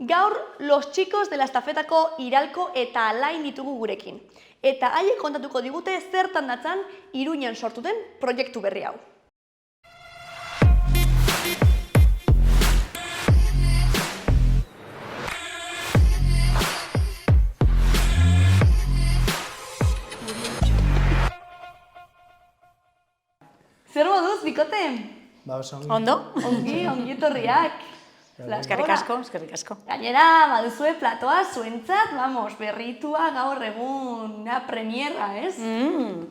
Gaur, los chicos de la estafetako Iralko eta Alain ditugu gurekin. Eta haiek kontatuko digute zertan datzan Iruñan sortu den proiektu berri hau. Zer moduz, bikote? Ondo? Ongi etorriak. Eskerrik asko. Gainera, baduzue platoa zuentzat, berritua gaur egun premierra, ez?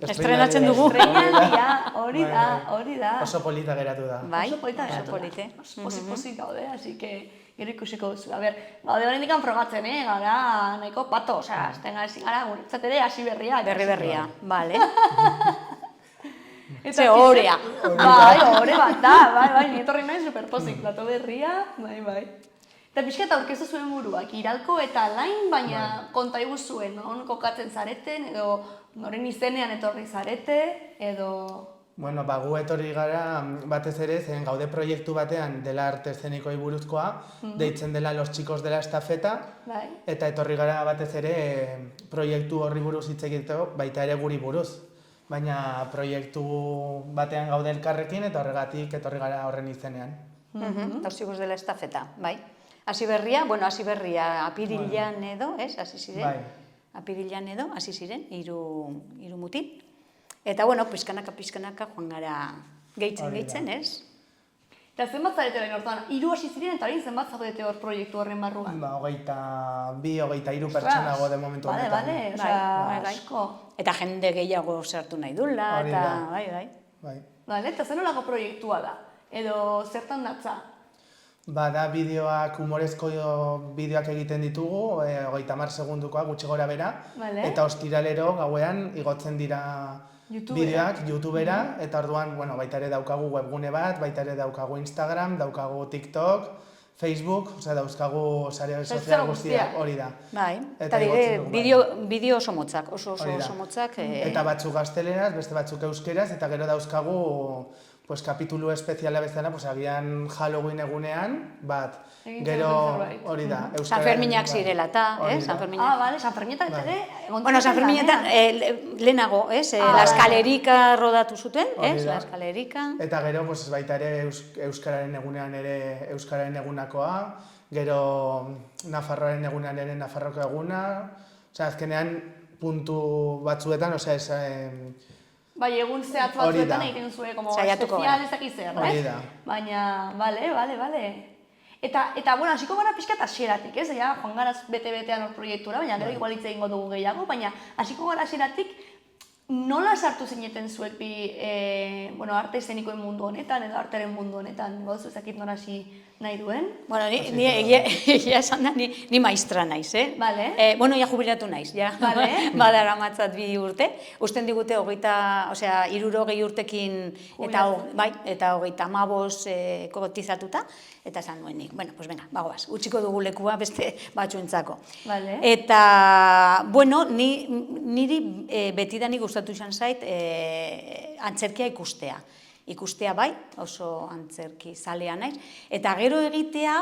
Estrenatzen dugu. Estrenatia, hori da. Oso polita geratu da. Bai, oso polita oso geratu da. polite. Pozik gaude, así que gero ikusiko duzu. Gaude horrendikan frogatzen, gara nahiko pato, osea, ezin gara, guretzat ere hasi berria. Berria, bale. Ze orea. Bai, ore bat da, bai, nietorri nahi superpozik, plato berria, bai. Eta pixkat aurkeztu zuen buruak, Iralko eta Alain, baina konta iguzuen, non kokatzen zareten, edo noren izenean etorri zarete, edo... Bueno, gu etorri gara batez ere, zen gaude proiektu batean dela arte eszenikoei buruzkoa, deitzen dela Los Chicos de la Estafeta, eta etorri gara batez ere proiektu horri buruz hitz egiteko, baita ere guri buruz. Baina proiektu batean gaude elkarrekin eta horregatik etorri gara horren izenean. Los Chicos de la Estafeta, bai. Hasi berria, apirilean edo, ez, hasi ziren. Apirilean edo, hasi ziren, hiru mutil. Eta, pizkanaka joan gara gehitzen, ez? Eta zenbat zarete lehen hortan, 3 hasi ziren eta hori zenbat zaudete hor proiektu horren barruan? 22-23 pertsona gode momentu honetan. Bale, osea, asko. Eta jende gehiago sartu nahi dula, eta bai. Bale, eta zen nolako proiektua da? Edo zertan datza? Da bideoak, humorezko bideoak egiten ditugu, 30 segundukoa gutxi gora bera, eta ostiralero gauean igotzen dira bideoak YouTubera, eta orduan baita ere daukagu webgune bat, baita ere daukagu Instagram, daukagu TikTok, Facebook, dauzkagu sare sozial guztiak, hori da. Bai, eta bideo oso motzak, oso motzak. Eta batzuk gazteleraz, beste batzuk euskeraz, eta gero dauzkagu kapitulu espeziala bezala, agian Halloween egunean, bat, gero hori da. San Ferminak zirela eta, San Ferminak. Bale, San Ferminetan ere? Bueno, San Ferminetan lehenago, La Escalerika rodatu zuten, La Escalerika. Eta gero, baita ere Euskararen egunean ere Euskararen egunakoa, gero Nafarroaren egunean ere Nafarroko eguna, azkenean puntu batzuetan, Bai, egun zehatz batzuetan egiten zuen, espezial ezak izan, baina, bale. Eta, hasiko gara pixkat hasieratik, ez? Joan gara bete-betean hor proiektura, baina gero igual hitz egingo dugu gehiago, baina hasiko gara hasieratik, nola sartu zineten zuek bi arte eszenikoen mundu honetan, edo artearen mundu honetan, gozu ezakit nora hasi nahi duen? Bueno, egia esan da, ni maistra naiz, Bale. Bueno, jubilatu naiz, badara matzat 2 urte. Usten digute 60 urtekin eta 35 kotizatuta, eta esan nuenik, bagoaz, utziko dugu lekua beste batzuentzako. Eta, niri betidanik gustatu izan zait antzerkia ikustea bai, oso antzerki zalea naiz, eta gero egitea,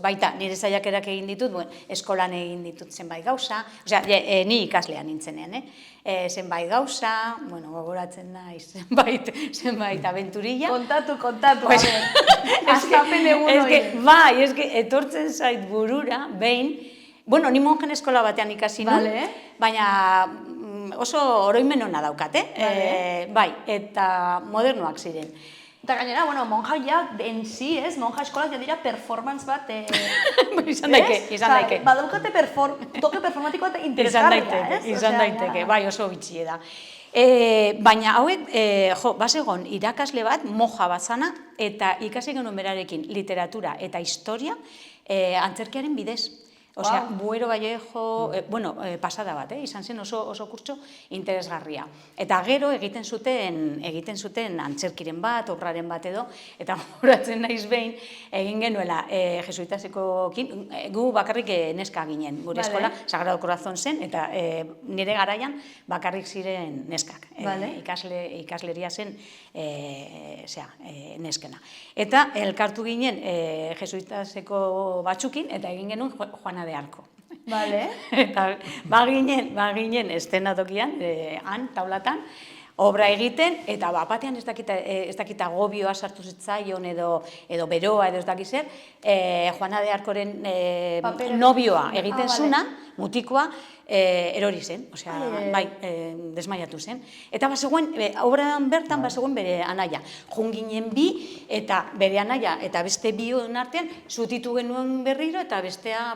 baita, nire saiakerak egin ditut, eskolan egin ditut zenbait gauza, ni ikaslea nintzenean, zenbait gauza, gogoratzen naiz, zenbait abenturilla. Kontatu, astapen egun hori. Bai, etortzen zait burura, behin, ni monjen eskola batean ikasi nun, baina oso oroimen hona daukat, bai, eta modernoak ziren. Eta gainera, monja enzi, monja eskolak dira performance bat, izan daike. Badaukate toke performatiko eta interesgarria, ez? Izan daiteke, bai, oso bitxie da. Baina hauek, bazegon irakasle bat, moja bat zana, eta ikasi genuen berarekin literatura eta historia antzerkiaren bidez. Osea, Buero Vallejo, pasada bat, izan zen oso kurtso interesgarria. Eta gero egiten zuten antzerkiren bat, obraren bat edo, eta horatzen naiz behin, egin genuela jesuitasekoekin, gu bakarrik neska ginen, gure eskola, Sagrado Corazón zen, eta nire garaian bakarrik ziren neskak. ikasleria zen neskena. Eta elkartu ginen jesuitaseko batzukin, eta egin genuen Juana de Arco. Bale. Eta baginen estenatokian, han, taulatan, obra egiten, eta batean ez dakita gobioa sartu zitzaion edo beroa edo ez dakizer, Juana de Arcoren nobioa egiten zuna, mutikoa, erori zen, bai, desmaiatu zen. Eta obran bertan bazegoen bere anaia. Junginen bi, eta bere anaia, eta beste bion artean, zutitu genuen berriro, eta bestea,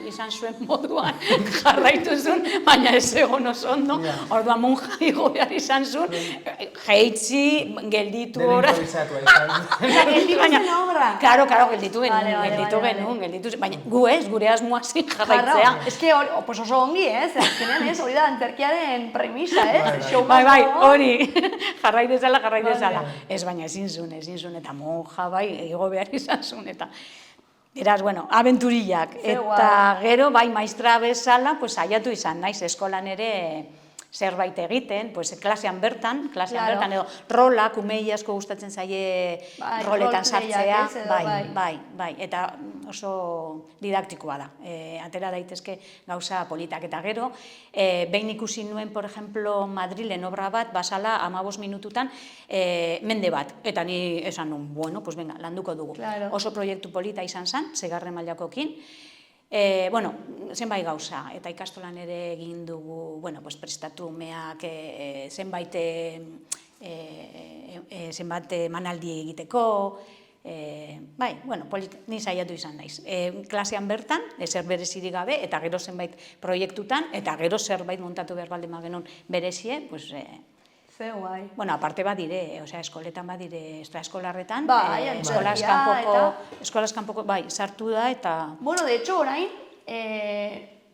izan zuen moduan jarraitu zuen, baina ez egon oso ondo. Orduan monja igo behar izan zuen, jeitzi, gelditu horaz. Gelditu zen obra? Karo, gelditu genuen, baina gu ez, gure asmoa zin jarraitzea. Ez que oso ongi, azkenean hori da antzerkiaren premisa, Bai, hori, jarrai dezala. Ez, baina ezin zuen, eta monja, bai, igo behar izan zuen, eta beraz, abenturillak. Eta gero, bai, maistra bezala, saiatu izan naiz, eskolan ere zerbait egiten, klasean bertan, edo rolak, umei asko gustatzen zaie roletan sartzea, bai, eta oso didaktikoa da, atera daitezke gauza politak, eta gero, behin ikusi nuen, por ejemplo, Madrilen obra bat, basala 15 minututan, mende bat, eta ni esan nun, bueno, pues venga, landuko dugu. Oso proiektu polita izan zen, 6. mailakoekin, zenbait gauza, eta ikastolan ere egin dugu, prestatu umeak zenbait manaldi egiteko, ni saiatu izan naiz. Klasean bertan, ezer berezirik gabe, eta gero zenbait proiektutan, eta gero zerbait montatu behar baldin genuen berezie, Ze guai. Aparte badire, eskoletan badire, estraeskolarretan, eskolaz kanpoko, sartu da, eta... De hecho, orain,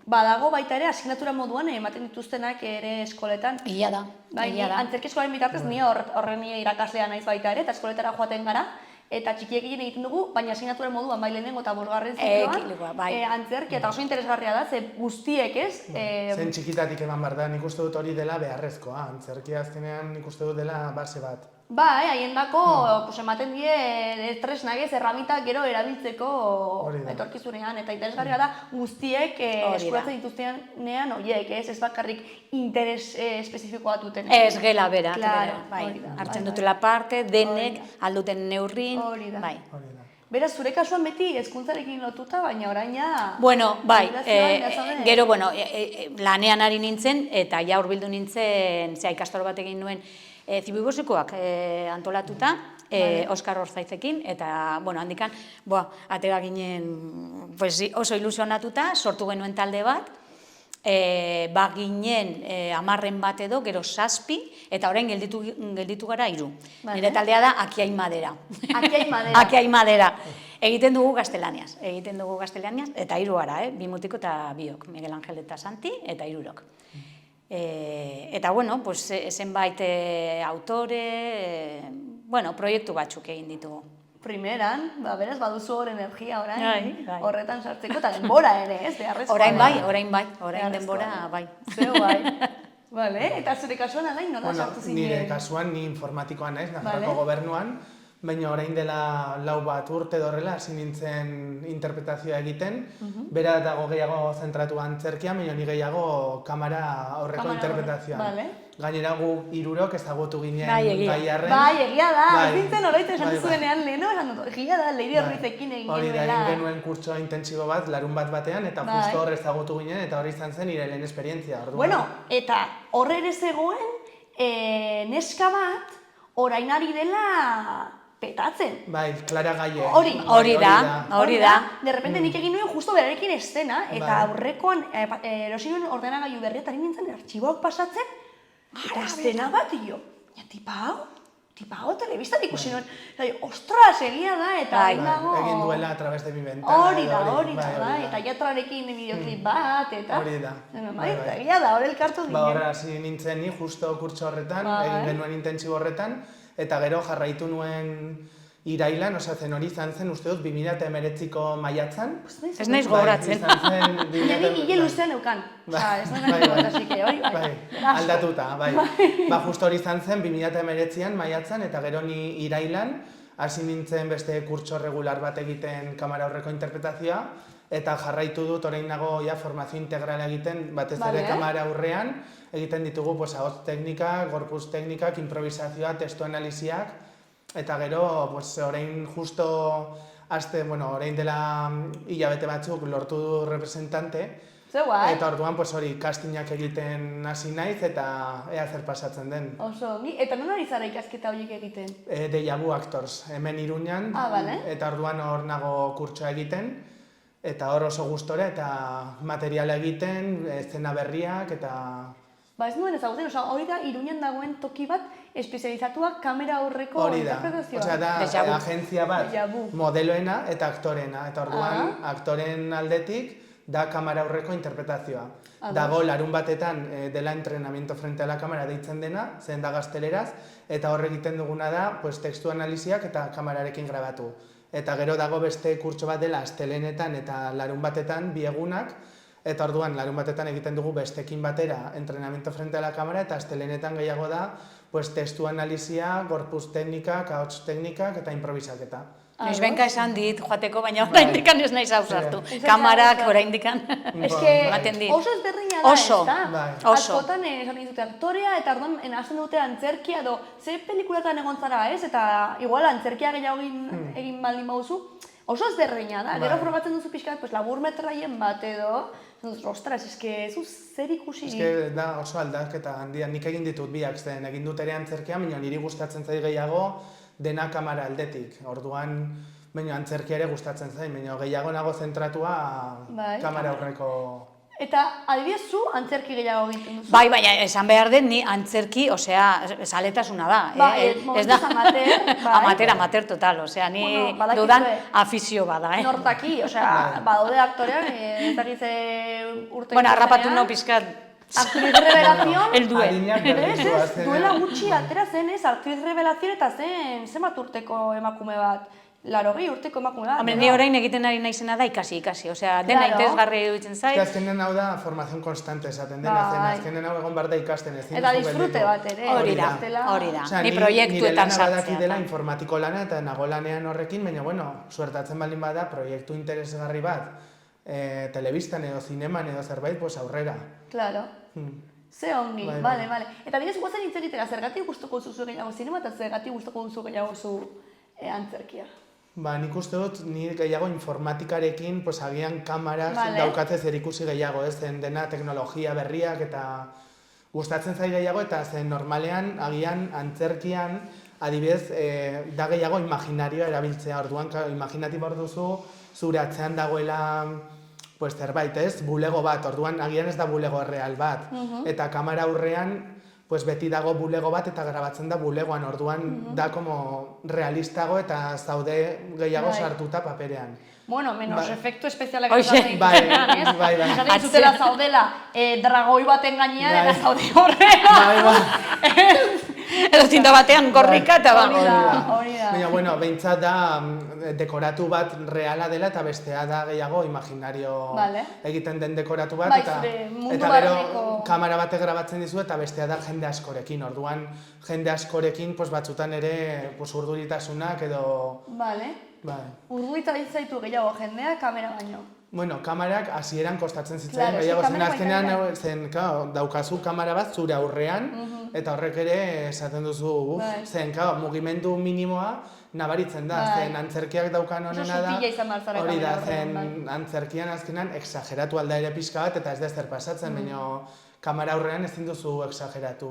badago baita ere, asignatura moduan ematen dituztenak ere eskoletan. Ia da. Antzerki eskolaren bitartez, ni horren irakaslea naiz baita ere, eta eskoletara joaten gara, eta txikiekin egiten dugu, baina asignatura moduan bai lehenengo eta 5. zikloan, antzerki, eta oso interesgarria da, ze guztiek ez... Zen txikitatik eman behar da, nik uste dut hori dela beharrezkoa, antzerkia azkenean nik uste dut dela base bat. Bai, haien dako, ematen die tresnak ez, erramitak gero erabiltzeko etorkizunean, eta interesgarria da guztiek eskuratzen dituztenean horiek, ez bakarrik interes espezifikoa duten. Ez gela bera, hartzen dutela parte, denek, alduten neurrin, bai. Beraz, zure kasuan beti hezkuntzarekin lotuta, baina oraina... Bai, gero, lanean ari nintzen, eta ja hurbildu nintzen, ikastaro bat egin nuen, Zibibosikoak antolatuta, Oskar Orzaitzekin, eta handikan, atera ginen oso ilusionatuta, sortu genuen talde bat, baginen 10 bat edo, gero 7, eta orain gelditu gara 3. Nire taldea da Akiai Madera. Akiai Madera. Egiten dugu gaztelaniaz, eta 3 gara, 2 mutiko eta 2, Miguel Angel eta Santi, eta 3. Eta, zenbait autore, proiektu batzuk egin ditugu. Primeran, beraz, baduzu hor energia orain, horretan sartzeko, eta denbora ere, ez, beharrezkoa. Orain denbora, bai. Zeu, bai. Eta zure kasuan alain nola sartu zinen? Nire kasuan, ni informatikoan naiz, Nafarroako gobernuan, baina orain dela 4 urte dorrela, hasi nintzen interpretazioa egiten, bera dago gehiago zentratu antzerkia, baina ni gehiago kamara horreko interpretazioan. Gainera gu 3 ezagutu ginen Baiarren. Bai, egia da, ez nintzen horreiten esan zuenean leheno, egia da, Leire Ruizekin egin genuela. Hori da, egin genuen kurtso intentsibo bat, larun batean, eta justo hor ezagutu ginen, eta hori izan zen nire lehen esperientzia. Eta horre ere zegoen neska bat, orain ari dela petatzen. Bai, Clara Gaie. Hori da. De repente nik egin nuen justo berarekin estena, eta aurrekoan erosi nuen ordenagailu berria, eta nintzen artxiboak pasatzen, eta estena bat, tipa hau telebistan ikusi nuen. Ostras, egia da, eta egin duela a través de mi ventana. Hori da, eta jatrarekin videoklip bat, eta... Hori da. Egia da, hori elkartu ginen. Horra, hasi nintzen ni, justo kurtso horretan, egin genuen intentsibo horretan, eta gero jarraitu nuen irailan, zen hori izan zen, uste dut, 2019ko maiatzan. Ez naiz gogoratzen. Baina ni hile luzean eukan. Ez nahi gogoratasik, hori. Aldatuta, bai. Justo hori izan zen, 2019an maiatzan, eta gero ni irailan, hasi nintzen beste kurtso regular bat egiten kamera aurreko interpretazioa, eta jarraitu dut orain nago formazio integrala egiten, batez ere kamera aurrean, egiten ditugu ahots teknika, gorputz teknikak, improvisazioa, testu analiziak, eta gero orain justo orain dela hilabete batzuk lortu du representante, eta orduan hori castingak egiten hasi naiz eta ea zer pasatzen den. Oso, eta non hori zara ikasketa horiek egiten? Deja Vu Actors, hemen Iruñan, eta orduan hor nago kurtsoa egiten, eta hor oso gustora eta materiala egiten, eszena berriak eta... Ez nuen ezagutzen, hori da Iruñan dagoen toki bat espezializatuak kamera aurreko interpretazioa. Hori da, da agentzia bat modeloena eta aktorena, eta orduan aktoren aldetik da kamera aurreko interpretazioa. Dago larun batetan dela entrenamiento frente a la kamera deitzen dena, zen da gazteleraz, eta hor egiten duguna da testu analiziak eta kamerarekin grabatu. Eta gero dago beste kurtso bat dela astelenetan eta larun batetan bi egunak, eta orduan larun batetan egiten dugu bestekin batera entrenamiento frente a la kamera, eta astelenetan gehiago da testu analizia, gorputz teknikak, ahots teknikak eta improvisaketa. Noiz benka esan dit joateko, baina oraindik ez naiz ausartu. Kamarak oraindik ematen dit. Oso ezberdina da, ezta? Oso. Askotan esan dizute aktorea, eta orduan hasten dute antzerkia edo ze pelikulatan egon zara, ez? Eta igual antzerkia gehiago egin baldin baduzu, oso ezberdina da. Gero probatzen duzu pixkat, laburmetraien bat edo, ostras, ez zer ikusi? Da oso aldaketa handia, nik egin ditut biak zen, egin dut ere antzerkia, baina niri gustatzen zait gehiago dena kamera aldetik. Orduan, antzerkia ere gustatzen zain, baina gehiago nago zentratua kamera aurreko... Eta adibidez zu antzerki gehiago egiten duzu? Bai, baina esan behar den ni antzerki, zaletasuna da. Momentuz amateur. Amateur total, ni dudan afizio bada. Nortaki, badaude aktorean, ez dakize urte... Bueno, harrapatu nau pizkat. Actriz revelación. El duen. Duela gutxi atera zen ez, actriz revelación eta zenbat urteko emakume bat. 80 urteko emakume bat. Ni orain egiten ari naizena da ikasi. Dena interesgarri iruditzen zait. Azkenen hau da formación constante esaten dena zen, azkenen hau egon behar da ikasten ezin. Eta disfrute bat ere. Hori da. Ni proiektuetan sartzea. Nire lana badaki dela informatiko lana eta nago lanean horrekin, baina suertatzen baldin bada proiektu interesgarri bat telebistan edo zineman edo zerbait aurrera. Claro. Ze ongi, bale. Eta bidez guazen hitz egitera, zergatik gustuko duzu gehiago zinema eta zergatik gustuko duzu gehiago zu antzerkia? Nik uste dut, nire gehiago informatikarekin, agian kamarak daukatze zer ikusi gehiago, zen dena teknologia berriak eta gustatzen zai gehiago, eta zen normalean, agian antzerkian, adibidez, da gehiago imaginarioa erabiltzea, orduan imaginatibo hor duzu, zure atzean dagoela zerbait, ez? Bulego bat, orduan agian ez da bulego erreal bat, eta kamera aurrean beti dago bulego bat eta grabatzen da bulegoan, orduan da como realistago eta zaude gehiago sartuta paperean. Bueno, menos efektu espezialak esaten dituztenan, ez? Esaten dituztela zaudela dragoi baten gainean eta zaude horrela. Edo zinta batean gorrika eta hori da. Baina, behintzat da dekoratu bat reala dela eta bestea da gehiago imaginario egiten den dekoratu bat. Eta gero kamera batek grabatzen dizu eta bestea da jende askorekin. Orduan, jende askorekin batzutan ere urduritasunak edo... Urduritatzen zaitu gehiago jendea kamera baino. Bueno, kamarak hasieran kostatzen zitzaion gehiago zen azkenean zen daukazu kamera bat zure aurrean eta horrek ere esaten duzu zen mugimendu minimoa nabaritzen da, zen antzerkiak daukan honena da hori da, zen antzerkian azkenean exageratu alda ere pixka bat eta ez da zer pasatzen, baina kamera aurrean ezin duzu exageratu.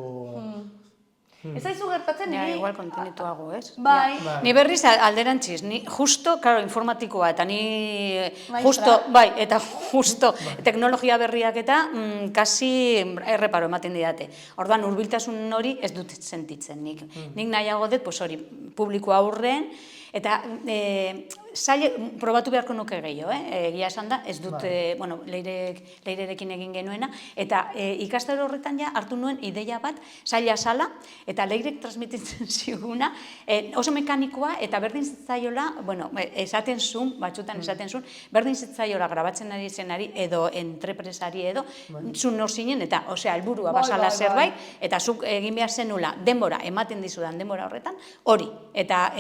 Ez aizu gertatzen niri... Igual kontinituago, ez? Bai. Ni berriz alderantziz, ni justo, informatikoa, eta ni justo, eta justo teknologia berriak eta kasi erreparo ematen didate. Orduan, hurbiltasun hori ez dut sentitzen nik. Nik nahiago dut, hori, publiko aurren, eta probatu beharko nuke gehiago, egia esan da, ez dut, Leirerekin egin genuena, eta ikastaro horretan ja hartu nuen ideia bat, zaila sala, eta Leirek transmititzen ziguna, oso mekanikoa, eta berdin zitzaiola, esaten zuen, batzutan esaten zuen, berdin zitzaiola grabatzen ari zenari, edo entrepresari edo, zun nor zinen, eta, helburua basala zerbait, eta zuk egin behar zenula, denbora, ematen dizudan denbora horretan, hori, eta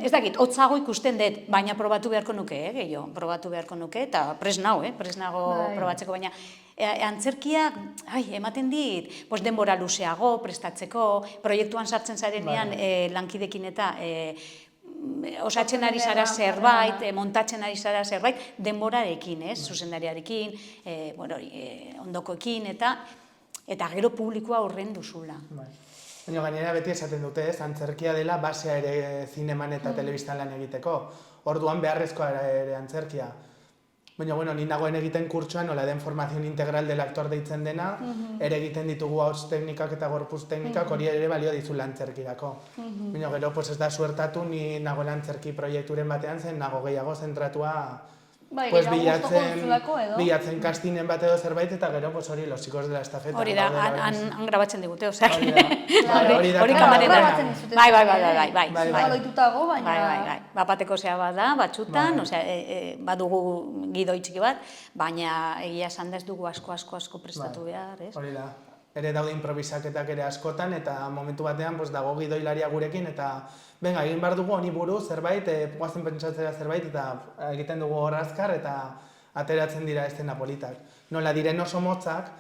ez dakit, hotzago ikusten dut, baina probatu beharko nuke, gehiago, probatu beharko nuke, eta presnago probatzeko, baina antzerkiak, ematen dit, denbora luzeago, prestatzeko, proiektuan sartzen zarenean lankidekin eta osatzen ari zara zerbait, montatzen ari zara zerbait, denborarekin, zuzendariarekin, ondokoekin, eta gero publikoa horren duzula. Baina gainera beti esaten dute, antzerkia dela basea ere zineman eta telebistan lan egiteko. Orduan beharrezkoa ere antzerkia. Baina, ni nagoen egiten kurtsoan, nola den formazion integral del aktor deitzen dena, ere egiten ditugu hauts teknikak eta gorpuz teknikak, hori ere balio dizula antzerkirako. Baina gero, ez da suertatu, ni nagoen antzerki proiekturen batean zen, nago gehiago zentratua bilatzen kastinen bat edo zerbait, eta gero hori los chicos de la estafeta. Hori da, han grabatzen digute, ozak. Hori kamaretan. Bai. Loitutago, baina... Bapateko zea bat da, batxutan, badugu gidoi txiki bat, baina egia esan da ez dugu asko prestatu behar, ez? Hori da. Ere daude improvisaketak ere askotan, eta momentu batean dago gidoilaria gurekin, eta venga, egin behar dugu honi buru zerbait, guazen pentsatzera zerbait, eta egiten dugu hor azkar, eta ateratzen dira estena politak. Nola diren oso motzak,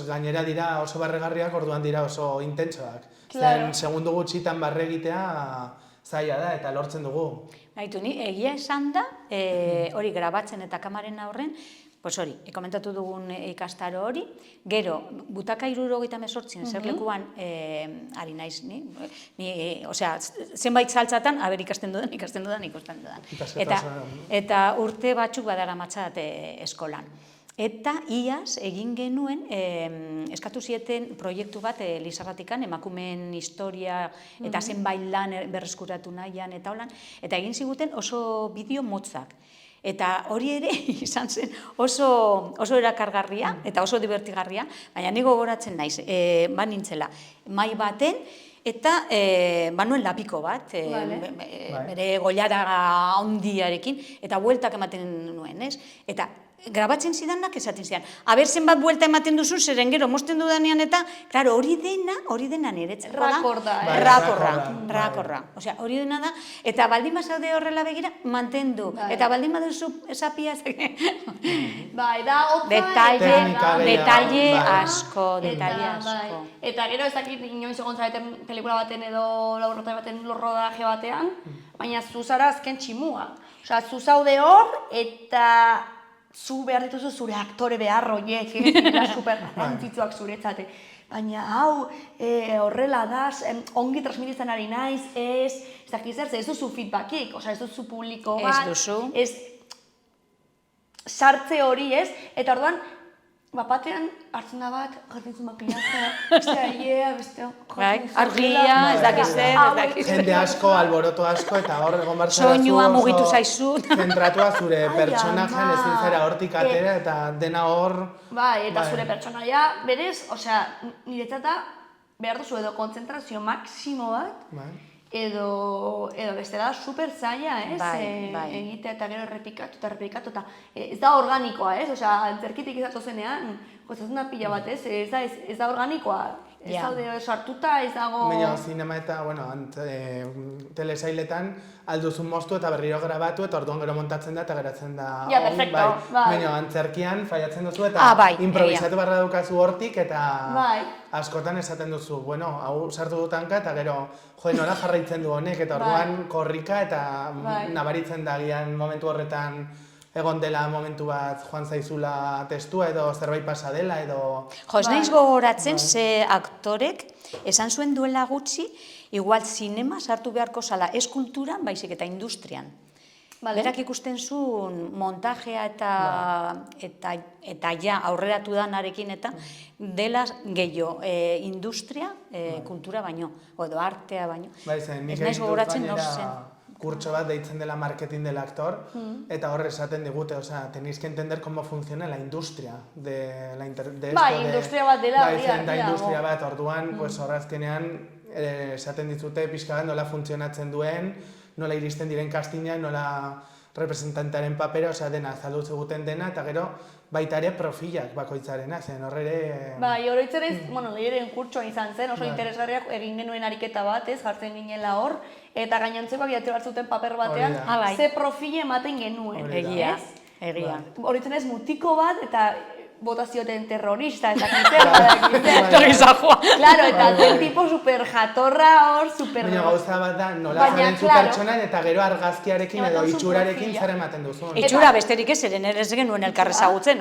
gainera dira oso barregarriak, orduan dira oso intentsoak. Zen segundu gutxitan barre egitea zaila da, eta lortzen dugu. Baitu, ni egia esan da, hori grabatzen eta kamaren aurren, hori, komentatu dugun ikastaro hori, gero, butaka 78 zerlekuan ari naiz, zenbait saltzatan, ikasten dudan. Eta urte batzuk badara matzat eskolan. Eta iaz egin genuen, eskatu zieten proiektu bat Lizarratikan, emakumeen historia eta zenbait lan berreskuratu nahian eta holan, eta egin ziguten oso bideo motzak. Eta hori ere izan zen oso erakargarria eta oso divertigarria, baina nigo gogoratzen naiz, nintzela, mai baten, eta banuen lapiko bat, bere goiara handiarekin, eta bueltak ematen nuen, ez? Eta grabatzen zidanak esaten zidan. Aber zenbat buelta ematen duzu, zeren gero mosten dudanean eta, klaro, hori dena niretzeko da. Rakorra. Osea, hori dena da, eta baldin bazaude horrela begira, mantendu. Eta baldin baduzu esapia, bai, da, detalle asko. Eta gero ez dakit inoiz egon zareten pelikula baten edo laburrota baten rodaje batean, baina zu zara azken tximua. Osea, zu zaude hor, eta zu behar dituzu zure aktore behar horiek, super antzitzuak zuretzate. Baina hau horrela da, ongi transmititzen ari naiz, ez duzu feedbackik, ez duzu publiko bat, ez sartze hori, ez? Eta orduan, bapatean hartzen da bat, jartzen makillaje, beste argia, ez dakiz. Jende asko, alboroto asko, eta hor egon bartzara soinua mugitu zaizu. Zentratua zure pertsonajean ezin zera hortik atera, eta dena hor... Bai, eta zure pertsonaia, berez, niretzat da, behar duzu edo kontzentrazio maksimo bat, edo bestela super zaila, ez? Egitea eta gero errepikatu, eta ez da organikoa, ez? Antzerkitik izatu zenean, gozatzen da pila bat, ez? Ez da organikoa. Ez daude sartuta, ez dago... Baina, zinema eta, telesailetan alduzun moztu eta berriro grabatu, eta orduan gero montatzen da eta geratzen da... Ja, perfecto, bai. Baina, antzerkian faiatzen duzu eta improvisatu barra dukazu hortik, eta askotan esaten duzu, hau sartu dutanka, eta gero, nola jarraitzen du honek, eta orduan korrika, eta nabaritzen da gian momentu horretan egon dela momentu bat joan zaizula testua edo zerbait pasa dela edo... Ez naiz gogoratzen ze aktorek esan zuen duela gutxi, igual zinema sartu beharko zala ez kulturan, baizik eta industrian. Berak ikusten zuen montajea eta ja aurreratu danarekin eta dela gehiago industria, kultura baino, edo artea baino. Ez naiz gogoratzen nor zen. kurtso bat deitzen dela marketing del actor, eta hor esaten digute, tenéis que entender cómo funciona la industria de esto. Bai, industria bat dela, da industria bat, orduan, hor azkenean, esaten dizute pixka bat nola funtzionatzen duen, nola iristen diren castinga, nola representantearen papera, dena, azaldu zeguten dena, eta gero baita ere profilak bakoitzarena, zen horre... Bai, oroitzerez, lehiaren kurtsoa izan zen, oso interesgarriak egin genuen ariketa bat, jartzen ginela hor, eta gainontzekoak idatzi bat zuten paper batean, ze profile ematen genuen. Egia. Oroitzerez mutiko bat, eta botazioten terrorista, eta kizer, Torrizajoa. Claro, eta zen tipo super jatorra hor, super... Baina gauza bat da, nola zaren zu pertsonan eta gero argazkiarekin edo itxurarekin zer ematen duzu. Itxura besterik ez, eren ere ez genuen elkarre zagutzen,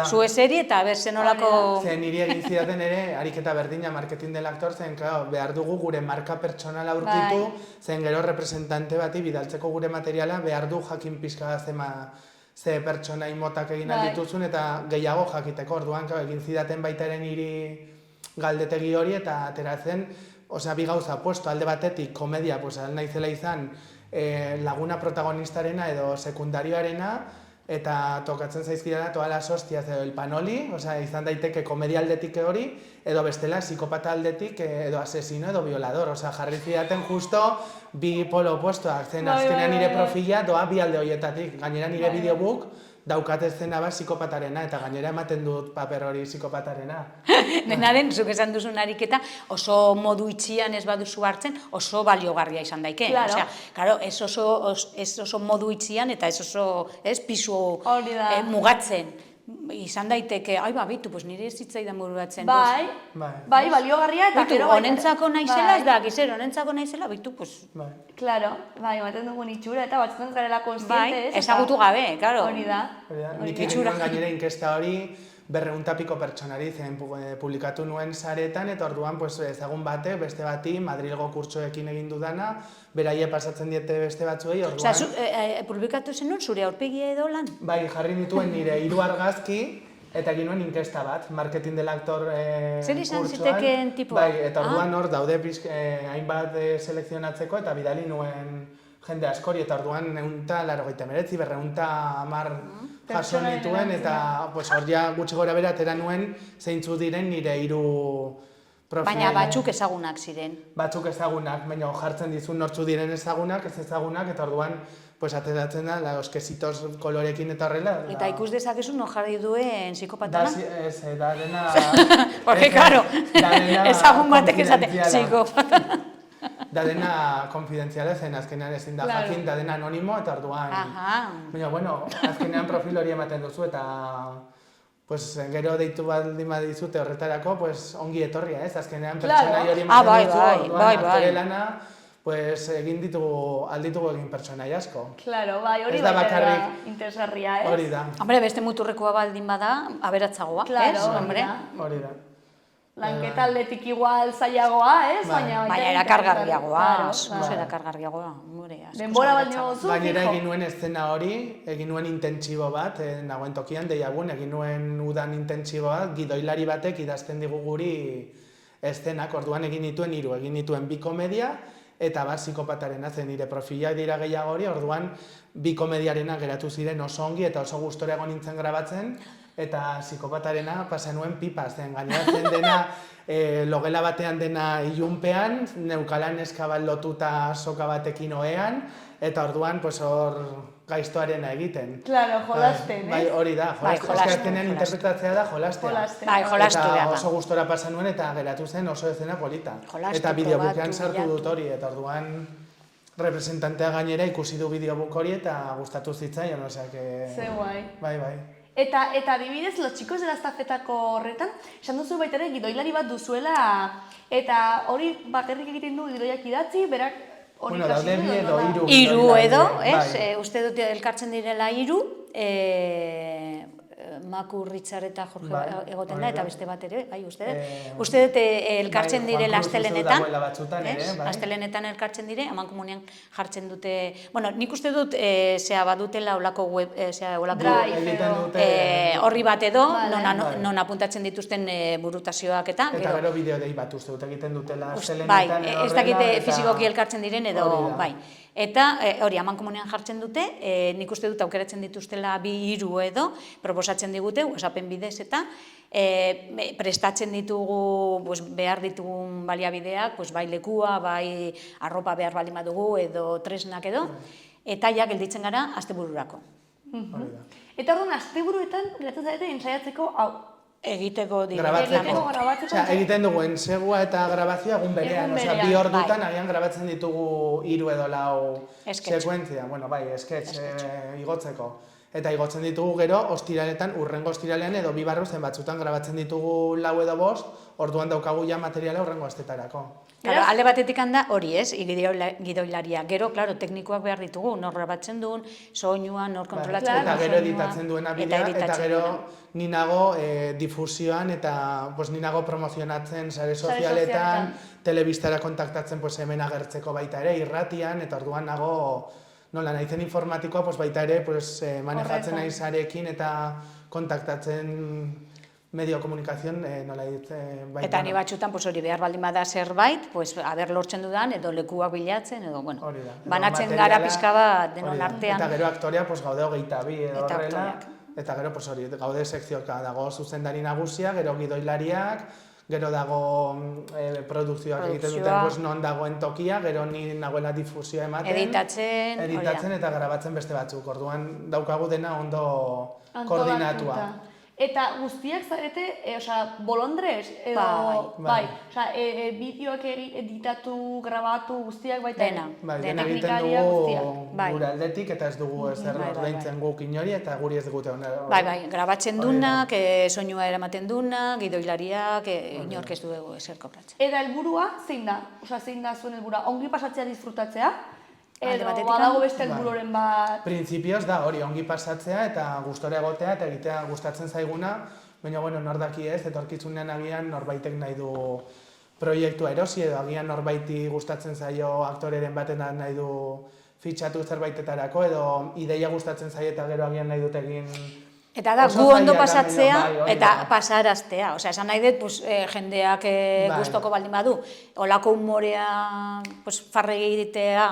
zu eseri eta berse nolako... Zen niri egin zidaten ere, ariketa berdina marketing del actor, zen behar dugu gure marka pertsonala aurkitu, zen gero representante bati bidaltzeko gure materiala behar du jakin pixka ze pertsona imotak egin aldituzun eta gehiago jakiteko, orduan egin zidaten baitaren niri galdetegi hori eta ateratzen, bi gauza puesto, alde batetik komedia, naizela izan laguna protagonistarena edo sekundarioarena, eta tokatzen zaizkidana todas las hostias edo el panoli, izan daiteke komedia aldetik hori, edo bestela psikopata aldetik edo asesino edo violador, jarri zidaten justo bi polo opuestoak, zen azkenean nire profila doa bi alde horietatik, gainera nire bideobook daukat zena bat psikopatarena, eta gainera ematen dut paper hori psikopatarena. Dena den, zuk esan duzun ariketa, oso modu itxian ez baduzu hartzen, oso baliogarria izan daike. Claro, ez oso modu itxian eta ez oso pisu mugatzen. Izan daiteke, bitu, nire ez zitzaidan buruatzen. Bai, baliogarria eta gero honentzako naizela, ez da, gizer, honentzako naizela, bitu, Claro, ematen dugun itxura eta batzutan garela konstiente, ez? Ezagutu gabe, claro. Hori da. Nik egin gainera inkesta hori 200 pertsonari zen publikatu nuen saretan, eta orduan ezagun bate, beste bati, Madrilgo kurtsoekin egin dudana, beraie pasatzen diete beste batzuei, orduan... Publikatu zenun, zure aurpegia edo lan? Bai, jarri nituen nire 3 argazki, eta egin nuen inkesta bat, marketing del actor kurtsoan. Zer izan zitekeen tipoa? Bai, eta orduan hor daude hainbat selekzionatzeko, eta bidali nuen jende askori, eta orduan 189, 210 jaso nituen, eta hor ja gutxi gora bera atera nuen zeintzu diren nire 3 profil. Baina batzuk ezagunak ziren. Batzuk ezagunak, baina jartzen dizun nortzu diren ezagunak, ez ezagunak, eta orduan ateratzen da, los quesitos kolorekin eta horrela. Eta ikus dezakezu no jarri duen psikopatana? Ez, da dena... Porque, claro, ezagun batek esate, psikopatana. Da dena konfidentziala zen, azkenean ezin da jakin, da dena anonimo, eta orduan... Baina, bueno, azkenean profil hori ematen duzu, eta... gero deitu baldin badizute horretarako, ongi etorria, ez? Azkenean pertsonai hori ematen duzu, orduan aktore lana, egin alditugu egin pertsonai asko. Claro, hori baita interesgarria, ez? Hori da. Hombre, beste muturrekoa baldin bada, aberatzagoa, ez? Hori da. Lanketa aldetik igual zailagoa, ez? Baina erakargarriagoa, erakargarriagoa. Denbora baldin baduzu, gainera egin nuen eszena hori, egin nuen intentsibo bat, nagoen tokian, deiagun, egin nuen udan intentsibo bat, gidoilari batek idazten digu guri eszenak, orduan egin nituen 3, egin nituen 2 komedia, eta psikopatarena zen nire profila dira gehiago hori, orduan 2 komediarena geratu ziren oso ongi eta oso gustora egon nintzen grabatzen, eta psikopatarena pasa nuen pipa zen, gaineratzen dena logela batean dena ilunpean, neukalan eskabat lotuta soka batekin oean, eta orduan hor gaiztoarena egiten. Claro, jolasten, ez? Bai, hori da, jolastenean interpretatzea da jolastean. Bai, jolastu behar da. Eta oso gustora pasa nuen eta geratu zen oso ezena polita. Eta bideobukean sartu dut hori, eta orduan representantea gainera ikusi du bideobuk hori eta gustatu zitzaion, osea que... Ze guai. Bai. Eta adibidez, los chicos de la estafetako horretan, esan duzu baita ere gidoilari bat duzuela, eta hori bakarrik egiten du gidoiak idatzi, berak hori daude 2 edo 3. 3 edo, ez? Uste dut elkartzen direla 3, Maku Richard eta Jorge egoten da, eta beste bat ere, uste dut. Uste dut elkartzen direla astelenetan, astelenetan elkartzen dire, eman komunian jartzen dute, bueno, nik uste dut badutela olako web, horri bat edo, non apuntatzen dituzten burutazioak eta... Eta gero bideo dei bat uste dut egiten dutela astelenetan. Bai, ez dakite fizikoki elkartzen diren edo, bai. Eta hori, amankomunean jartzen dute, nik uste dut aukeratzen dituztela 2-3 edo, proposatzen digute, WhatsAppen bidez eta prestatzen ditugu behar ditugun baliabideak, bai lekua, bai arropa behar baldin badugu edo tresnak edo, eta ja gelditzen gara astebururako. Eta orduan, asteburuetan, geratzen zarete, ensaiatzeko hau. Egiteko grabatzeko. Egiten dugu ensegua eta grabazioa egun berean. Bi ordutan agian grabatzen ditugu 3 edo 4 sekuentzia. Bueno, bai, sketch igotzeko. Eta igotzen ditugu gero, ostiraletan, urrengo ostiralean edo 2 barru zen batzutan grabatzen ditugu 4 edo 5, orduan daukagu ja materiala urrengo astetarako. Alde batetik handa hori ez, gidoilaria. Gero, teknikoak behar ditugu, nor grabatzen duen, soinua, nor kontrolatzen duen. Eta gero editatzen duena bidea, eta gero ni nago difusioan eta ni nago promozionatzen sare sozialetan, telebistara kontaktatzen hemen agertzeko baita ere, irratian, eta orduan nago, nola nahizen informatikoa baita ere manejatzen nahi sarekin eta kontaktatzen medio komunikazion nola ditzen baita. Eta ni batxutan hori behar baldin bada zerbait, aber lortzen dudan, edo lekuak bilatzen, edo banatzen gara pixka bat denon artean. Eta gero aktorea gaude 22 edo horrela. Eta gero, hori, gaude sekzioka dago zuzendari nagusia, gero gidoilariak, gero dago produkzioak egiten duten non dagoen tokia, gero ni nagoela difusioa ematen. Editatzen eta grabatzen beste batzuk. Orduan daukagu dena ondo koordinatua. Eta guztiak zarete, bolondrez, edo, bai, bideoak editatu, grabatu, guztiak baita. Dena egiten dugu gure aldetik, eta ez dugu ezer ordaintzen guk inori, eta guri ez dugute honera. Bai, grabatzen dunak, soinua eramaten dunak, gidoilariak, inork ez dugu ezer kobratzen. Eta helburua zein da? Zein da zuen helburua? Ongi pasatzea disfrutatzea? Edo badago beste helbururen bat... Printzipioz da hori ongi pasatzea eta gustora egotea eta egitea gustatzen zaiguna, baina nor daki ez, etorkizunean agian norbaitek nahi du proiektua erosi edo agian norbaiti gustatzen zaio aktoreren baten nahi du fitxatu zerbaitetarako edo ideia gustatzen zaio eta gero agian nahi dut egin... Eta da, gu ondo pasatzea eta pasaraztea. Esan nahi dut, jendeak gustoko baldin badu, olako humorea farre egitea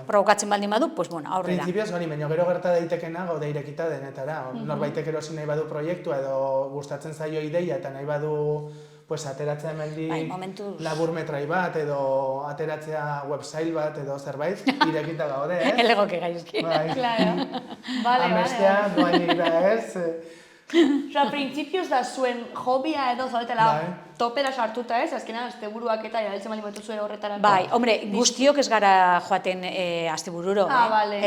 provokatzen baldin badu, aurrera. Printzipioz hori, baina gero gerta daitekena gaude irekita denetara. Norbaitek erosi nahi badu proiektua edo gustatzen zaio ideia eta nahi badu ateratzea hemendik laburmetrai bat edo ateratzea website bat edo zerbait, irekita gaude, ez? Elegoke gaizki. Amestea, doainik da, ez? Printzipioz da zuen hobia edo zaudetela topera sartuta ez, azkenean asteburuak eta erabiltzen bali batu zuen horretarako. Bai, hombre, guztiok ez gara joaten astebururo. Bale.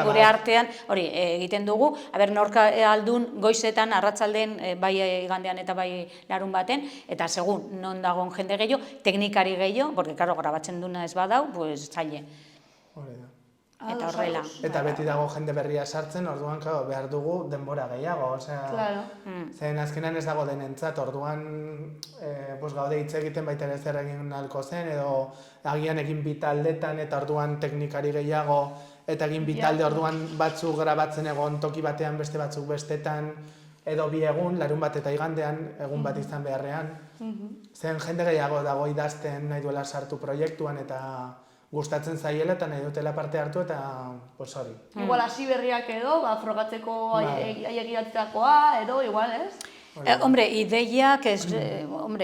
Gure artean, hori, egiten dugu, norka aldun goizetan, arratzalden, bai igandean eta bai larun baten, eta segun, non dagoen jende gehiago, teknikari gehiago, porque, karo, grabatzen duna ez badau, zaile. Eta horrela. Eta beti dago jende berria sartzen, orduan behar dugu denbora gehiago. Zen azkenan ez dago denentzat, orduan gaude hitz egiten baita ere zer egin nahiko zen, edo agian egin bitaldetan eta orduan teknikari gehiago, eta egin bitalde orduan batzuk grabatzen egon toki batean beste batzuk bestetan, edo 2 egun, larun bat eta igandean, egun bat izan beharrean. Zen jende gehiago dago idazten nahi duela sartu proiektuan eta gustatzen zaiela eta nahi dutela parte hartu eta hori. Igual hasi berriak edo, frogatzeko aiegiratzerakoa edo, igual ez? Hombre, ideiak,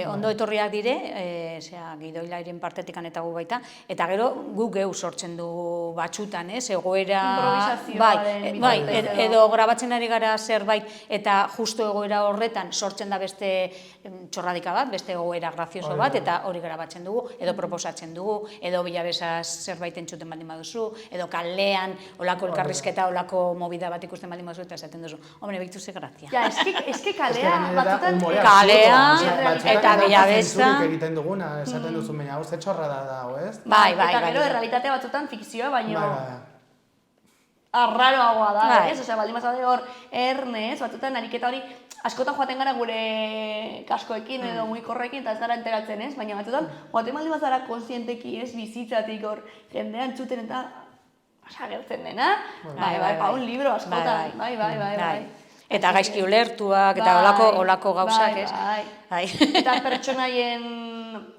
ondo etorriak dire, gidoilaren partetikan eta gu baita, eta gero gu geu sortzen du batxutan, egoera... Improvisazioaren... Bai, edo grabatzen ari gara zerbait, eta justo egoera horretan sortzen da beste txorradika bat, beste egoera grazioso bat, eta hori grabatzen dugu, edo proposatzen dugu, edo bilabezaz zerbait entzuten baldin baduzu, edo kalean, olako elkarrizketa, olako movida bat ikusten baldin baduzu, eta esaten duzu, hombre, behitu ze grazia. Ja, eske kalea... Kalea eta bilabeza egiten duguna, esaten duzu, baina hau ze txorrada dago, ez? Bai. Eta gero errealitate batzutan fikzioa, baino arraroagoa da, ez? Osea, baldin bazaude hor ernez, batzutan ariketa hori askotan joaten gara gure kaskoekin edo mugikorrekin eta ez gara enteratzen, ez? Baina batzutan joaten baldin bazara konsienteki, ez? Bizitzatik hor jendean txuten eta agertzen dena. Bai, pa un libro askotan, bai. Eta gaizki ulertuak, eta olako gauzak, ez? Bai. Eta pertsonaien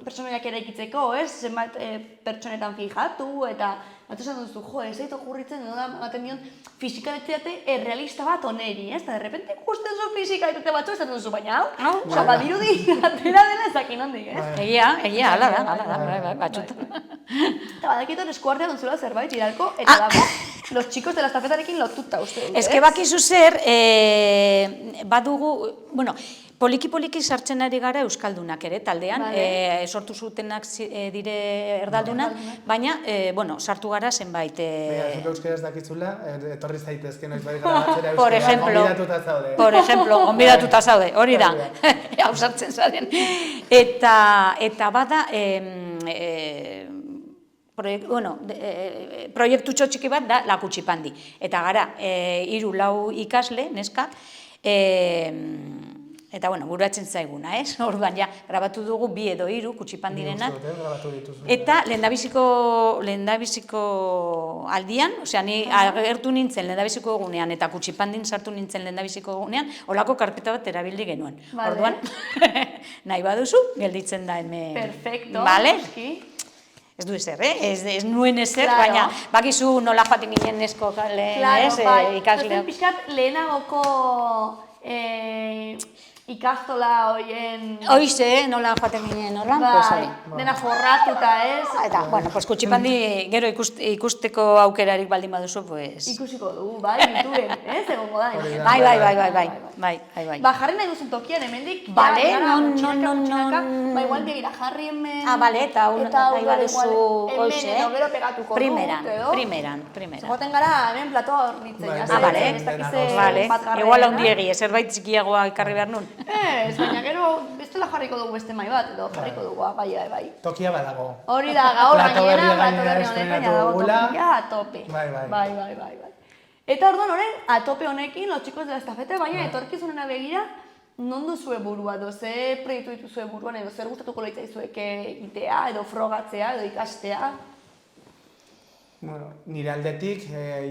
pertsonaiak eraikitzeko, ez? Zenbat pertsonetan fijatu, eta bat esan duzu, jo, ez zaitu jurritzen, ematen dion fisikalitate errealista bat oneri, ez? Eta derrepente ikusten zu fisikalitate batzu, ez duzu, baina hau, badirudi, atera dela ezakin handik, ez? Egia, ala da, batxuta. Eta badakiton eskuartean ontzula zerbait, iralko, eta dago, los chicos de la estafetarekin lotuta uste dut, ez? Ez que bakizu zer, badugu, bueno, poliki-poliki sartzen ari gara euskaldunak ere taldean, sortu zutenak dire erdaldunak, baina, bueno, sartu gara zenbait... Zuk euskeraz dakitzula, etorri zaitezke noiz bai grabatzera euskera, gonbidatuta zaude. Por ejemplo, gonbidatuta zaude, hori da, hau sartzen zaren. Eta bada, proiektu txotxiki bat da La Kutsipandi. Eta gara, 3-4 ikasle, neska, eta, bueno, buratzen zaiguna, ez? Orduan, ja, grabatu dugu 2 edo 3 Kutsipandirenak. Eta lehendabiziko aldian, osea, ni agertu nintzen lehendabiziko egunean, eta Kutsipandin sartu nintzen lehendabiziko egunean, holako karpeta bat erabildi genuen. Orduan, nahi baduzu, gelditzen da hemen. Perfecto, eski. Ez du ezer, ez nuen ezer, baina bakizu nola joaten ginen nesko ikasleak. Pixkat lehenagoko ikastola hoien... Hoize, nola joaten ginen horran, pues hori. Dena forratuta, ez? Eta, bueno, pues Kutsipandi gero ikusteko aukerarik baldin baduzu, pues... Ikusiko dugu, bai, YouTubeen, ez? Egongo da. Bai. Ba, jarri nahi duzun tokian, hemendik... Bale, non. Ba, igual begira, jarri hemen... Ah, bale, eta nahi baduzu hoize. Hemen, edo gero pegatuko du, Primeran. Zagoten gara, hemen platoa horritzen, Ah, bale, igual handiegi, zerbait txikiagoa ekarri behar nun. Ez, baina gero, bestela jarriko dugu beste mai bat, edo jarriko dugu, bai. Tokia badago. Hori da, gaur gainera, plato berri estrenatu dugula. Tokia a tope. Bai. Eta orduan horren, a tope honekin, los chicos de la estafeta, baina etorkizunena begira, non duzue burua, edo ze proiektu dituzue buruan, edo zer gustatuko leitzaizueke egitea, edo frogatzea, edo ikastea? Bueno, nire aldetik,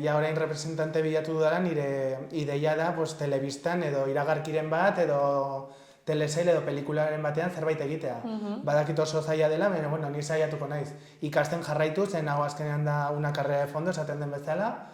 ja orain representante bilatu dudala, nire ideia da, telebistan edo iragarkiren bat, edo telesail edo pelikularen batean zerbait egitea. Badakit oso zaila dela, baina, bueno, ni saiatuko naiz. Ikasten jarraitu, zen hau azkenean da una carrera de fondo, esaten den bezala,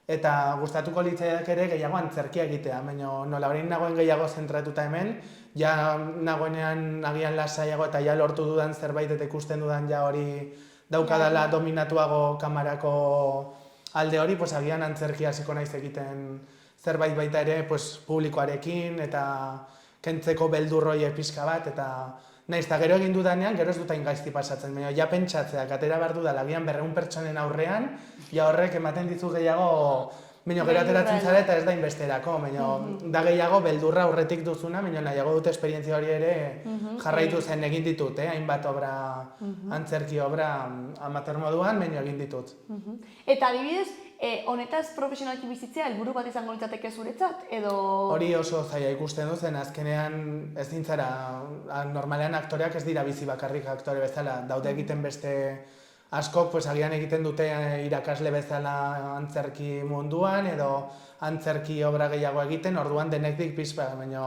eta gustatuko litzaidak ere gehiago antzerkia egitea, baina nola orain nagoen gehiago zentratuta hemen, ja nagoenean agian lasaiago eta ja lortu dudan zerbait eta ikusten dudan ja hori daukadala dominatuago kamarako alde hori, agian antzerkia hasiko naiz egiten zerbait baita ere publikoarekin eta kentzeko beldurroi pixka bat, eta nahiz eta gero egin dudanean, gero ez dut hain gaizti pasatzen, baina ja pentsatzeak atera behar dudala, agian 200 pertsonen aurrean, ja horrek ematen dizu gehiago, baina gero ateratzen zara eta ez da inbesterako, baina da gehiago beldurra aurretik duzuna, baina nahiago dute esperientzia hori ere jarraitu zen egin ditut, hainbat obra, antzerki obra amateur moduan, baina egin ditut. Eta adibidez, honetaz profesionalki bizitzea helburu bat izango litzateke zuretzat, edo... Hori oso zaila ikusten duzen, azkenean ez dintzara, normalean aktoreak ez dira bizi bakarrik aktore bezala, daude egiten beste askok, agian egiten dute irakasle bezala antzerki munduan, edo antzerki obra gehiago egiten, orduan denektik pizpa, baina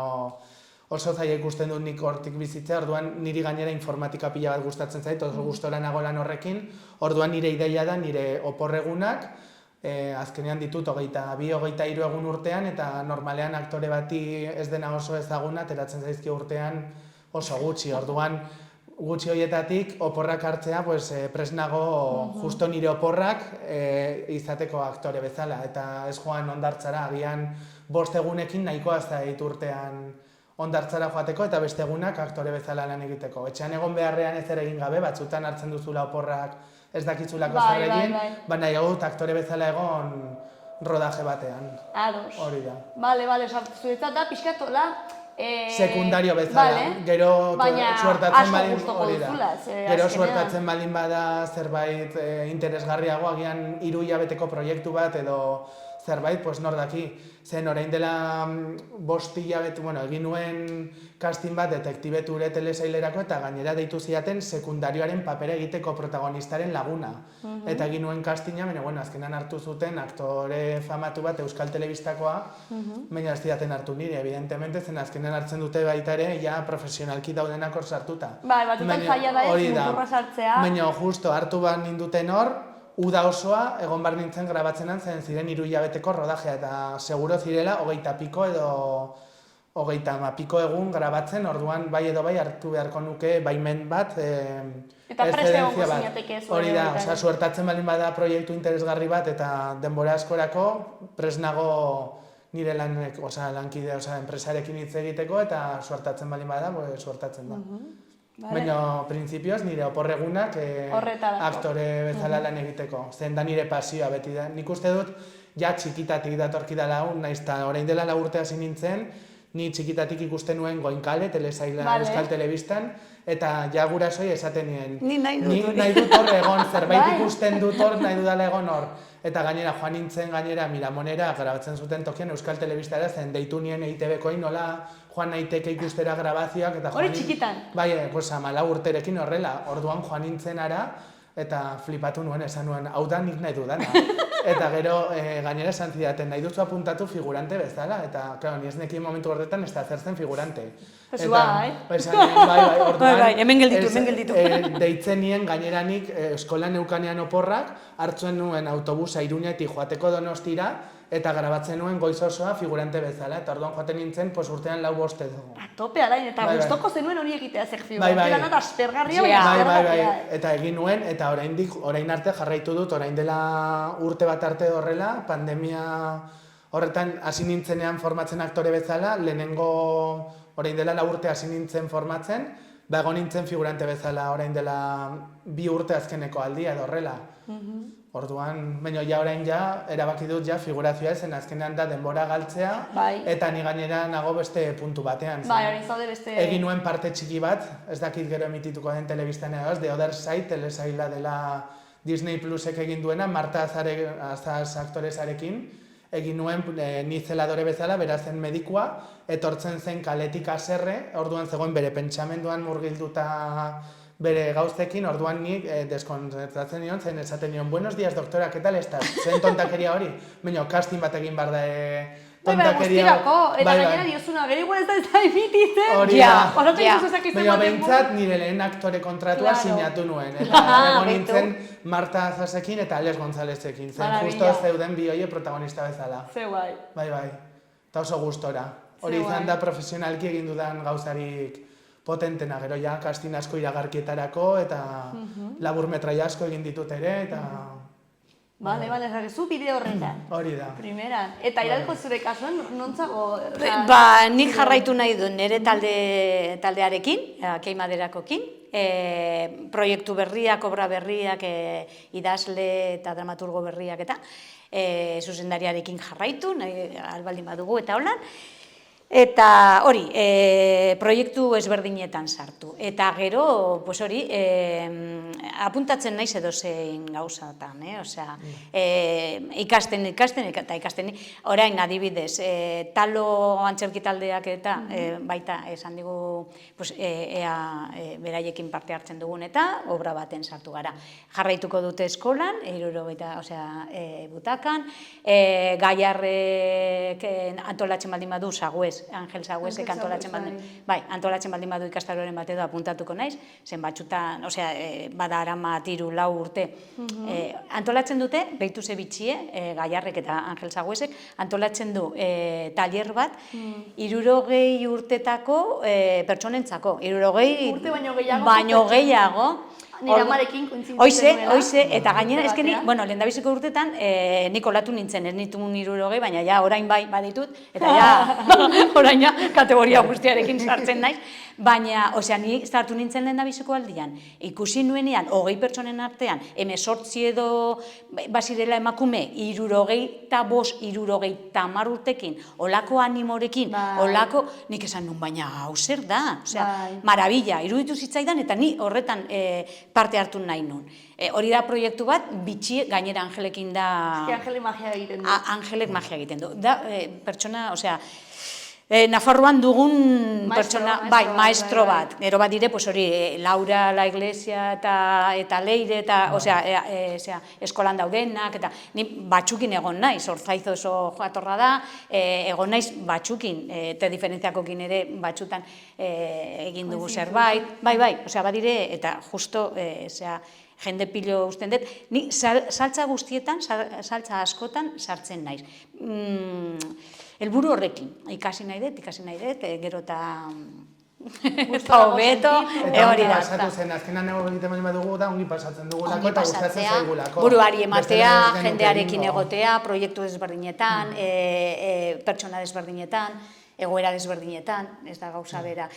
oso zaila ikusten dut nik hortik bizitzea, orduan niri gainera informatika pila bat gustatzen zait, oso gustora nago lan horrekin, orduan nire ideia da, nire oporregunak, azkenean ditut 22-23 egun urtean, eta normalean aktore bati ez dena oso ezaguna, ateratzen zaizki urtean oso gutxi, orduan gutxi horietatik oporrak hartzea presnago justo nire oporrak izateko aktore bezala, eta ez joan ondartzara, agian 5 egunekin nahikoa ez da urtean ondartzara joateko, eta beste egunak aktore bezala lan egiteko. Etxean egon beharrean ez ere egin gabe, batzutan hartzen duzula oporrak ez dakitzulako zer egin, baina egot aktore bezala egon rodaje batean. Ados. Hori da. Bale, zuretzat da pixkatola... Sekundario bezala, gero suertatzen baldin bada zerbait interesgarriago, agian 3 hilabeteko proiektu bat edo zerbait, pues nor daki. Zen orain dela 5 hilabete, egin nuen casting bat detektibeture telesailerako eta gainera deitu zidaten sekundarioaren papera egiteko protagonistaren laguna. Eta egin nuen castinga, baina azkenan hartu zuten aktore famatu bat Euskal Telebistakoa, baina ez zidaten hartu nire, evidentemente, zen azkenan hartzen dute baita ere, ja profesionalki daudenak hor sartuta. Bai, batutan zaila da ez, muturra sartzea. Baina justo hartu bat ninduten hor, uda osoa, egon bar nintzen grabatzenan, zen ziren 3 hilabeteko rodajea, eta seguro zirela 20 piko edo 30 piko egun grabatzen, orduan bai edo bai hartu beharko nuke baimen bat, eta preste egongo zinateke zuen. Hori da, suertatzen baldin bada proiektu interesgarri bat, eta denbora askorako presnago nire lankide, enpresarekin hitz egiteko, eta suertatzen baldin bada, suertatzen da. Baina, prinsipioz, nire oporregunak aktore bezala lan egiteko. Zen da nire pasioa beti da. Nik uste dut, ja txikitatik datorki da lau, nahiz eta orain dela 4 urte hasi nintzen, ni txikitatik ikusten nuen Goinkale, telesaila Euskal Telebistan, eta ja gurasoi esaten nien. Ni nahi dut hor egon, zerbait ikusten dut hor, nahi dudala egon hor. Eta gainera, joan nintzen gainera Miramonera, grabatzen zuten tokian Euskal Telebistara, zen deitu nien EITB-koin, nola joan naiteke ikustera grabazioak. Hori txikitan? Bai, 14 urterekin horrela, orduan joan nintzen ara, eta flipatu nuen, esan nuen, hau da nik nahi dudana. Eta gero gainera esan zidaten, nahi duzu apuntatu figurante bezala, eta, klaro, ni ez nekien momentu horretan ez da zertzen figurante. Bai, orduan, hemen gelditu. Deitzen nien gainera nik eskolan neukanean oporrak, hartzuen nuen autobusa Iruñetik joateko Donostira, eta grabatzen nuen goiz osoa figurante bezala, eta orduan joaten nintzen, urtean 4-5 edo. Tope alain, eta gustoko zenuen hori egitea zer figurante lan eta aspergarria. Bai, eta egin nuen, eta orain arte jarraitu dut, orain dela urte bat arte horrela, pandemia horretan hasi nintzenean formatzen aktore bezala, lehenengo orain dela 4 urte hasi nintzen formatzen, egon nintzen figurante bezala orain dela 2 urte azkeneko aldia edo horrela. Orduan, baina orain erabaki dut figurazioa zen azkenean da denbora galtzea, eta ni gainera nago beste puntu batean. Bai, orain zaude beste... Egin nuen parte txiki bat, ez dakit gero emitituko den telebistan edo, The Other Side, telesaila dela Disney Plusek egin duena, Marta Azaz aktorezarekin, egin nuen ni zeladore bezala, berazen medikua, etortzen zen kaletik aserre, orduan zegoen bere pentsamenduan murgilduta bere gauzekin, orduan nik deskonzentratzen nion, zen esaten nion, buenos días, doctora, ¿qué tal estás? Zen tontakeria hori, baina casting bat egin bar da tontakeria. Eta gainera diozuna, gero igual ez da emititzen. Hori da. Baina behintzat nire lehen aktore kontratua sinatu nuen. Eta egon nintzen Marta Azazekin eta Alex Gonzalezekin. Zen justo zeuden bi hoie protagonista bezala. Ze guai. Bai. Eta oso gustora. Hori izan da profesionalki egin dudan gauzarik potentena, gero ja casting asko iragarkietarako eta laburmetraia asko egin ditut ere, eta... Bale, zu bideo horretan. Hori da. Primeran. Eta iralko zure kasuan, nontzago... Nik jarraitu nahi du nire taldearekin, Keimaderakokin, proiektu berriak, obra berriak, idazle eta dramaturgo berriak eta zuzendariarekin jarraitu, albaldin badugu eta holan. Eta hori, proiektu ezberdinetan sartu. Eta gero, hori, apuntatzen naiz edozein gauzatan, osea, ikasten, eta ikasten, orain adibidez, talo antzerki taldeak eta baita esan digu ea beraiekin parte hartzen dugun eta obra baten sartu gara. Jarraituko dute eskolan, 60 butakan, Gaiarrek antolatzen baldin badu Saguez, Angel Saguezek antolatzen baldin badu ikastaroren bat edo apuntatuko naiz, zen batxutan, bada arama 3-4 urte. Antolatzen dute, behitu ze bitxie, Gaiarrek eta Angel Saguezek, antolatzen du taller bat, 60 urtetako pertsonentzako. 60 urte baino gehiago. Nire amarekin kointzitzen duela. Oize, eta gainera, lehendabiziko urtetan, nik olatu nintzen, ez nituen 60, baina orain bai baditut, eta orain kategoria guztiarekin sartzen naiz, baina, ni sartu nintzen lehendabiziko aldian, ikusi nuenean, 20 pertsonen artean, 18 edo bazirela emakume, 65, 70 urtekin, olako animorekin, olako, nik esan nun, baina hau zer da, marabila, iruditu zitzaidan, eta ni horretan parte hartu nahi nun. Hori da proiektu bat, bitxi gainera Angelekin da... Angelek magia egiten du. Angelek magia egiten du. Da, pertsona, osea, Nafarroan dugun pertsona, bai, maestro bat. Gero bat dire, hori, Laura, La Iglesia eta Leire, osea, eskolan daudenak, eta ni batxukin egon naiz, Orzaiz oso jatorra da, egon naiz batxukin, eta diferentziakokin ere batxutan egin dugu zerbait. Bai, osea, bat dire, eta justo, osea, jende pilo usten dut, ni saltza guztietan, saltza askotan sartzen naiz. Helburu horrekin, ikasi nahi dut, gero eta hobeto, hori da. Pasatu zen, azkenan egiten badugu da, ongi pasatzen dugulako eta gustatzen zaigulako. Buruari ematea, jendearekin egotea, proiektu desberdinetan, pertsona desberdinetan, egoera desberdinetan, ez da gauza bera.